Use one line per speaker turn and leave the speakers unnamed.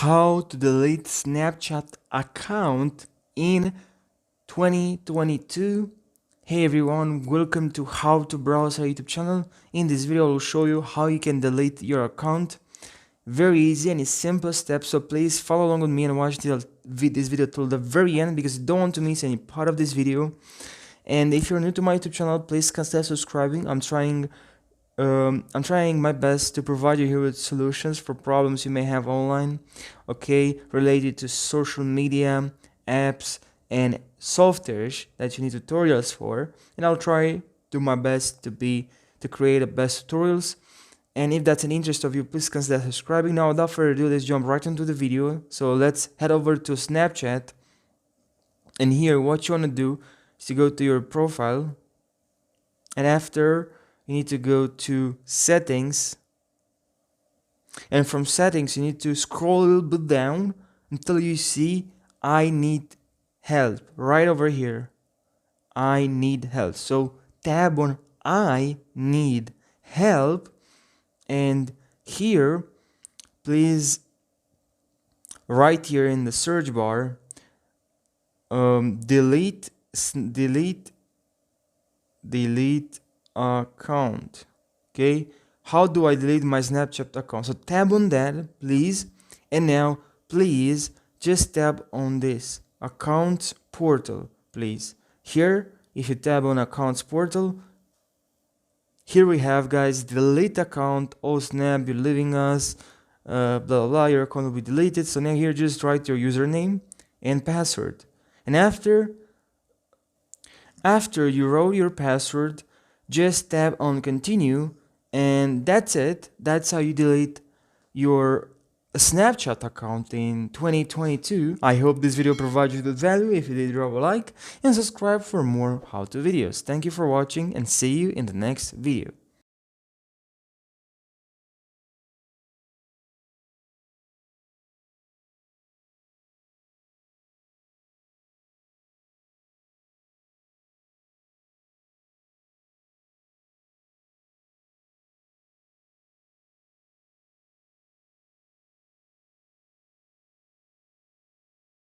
how to delete Snapchat account in 2022. Hey everyone, welcome to How to Browse our YouTube channel. In this video I will show you how you can delete your account. Very easy and a simple step, so please follow along with me and watch this video till the very end because you don't want to miss any part of this video. And if you're new to my YouTube channel, please consider subscribing. I'm trying my best to provide you here with solutions for problems you may have online, okay, related to social media, apps, and softwares that you need tutorials for. And I'll try do my best to create the best tutorials. And if that's an interest of you, please consider subscribing. Now, without further ado, let's jump right into the video. So let's head over to Snapchat. And here, what you want to do is to go to your profile. And after, you need to go to settings. And from settings, you need to scroll a little bit down until you see I need help. Right over here. I need help. So tab on I need help. And here, please, right here in the search bar, delete account. Okay, how do I delete my Snapchat account? So tab on that, please, and now please just tap on this accounts portal, please. Here, if you tab on accounts portal, here we have, guys, delete account. Oh snap, you're leaving us, blah blah blah, your account will be deleted. So now here, just write your username and password, and after you wrote your password, just tap on continue, and that's it. That's how you delete your Snapchat account in 2022. I hope this video provides you with value. If you did, drop a like and subscribe for more how-to videos. Thank you for watching and see you in the next video.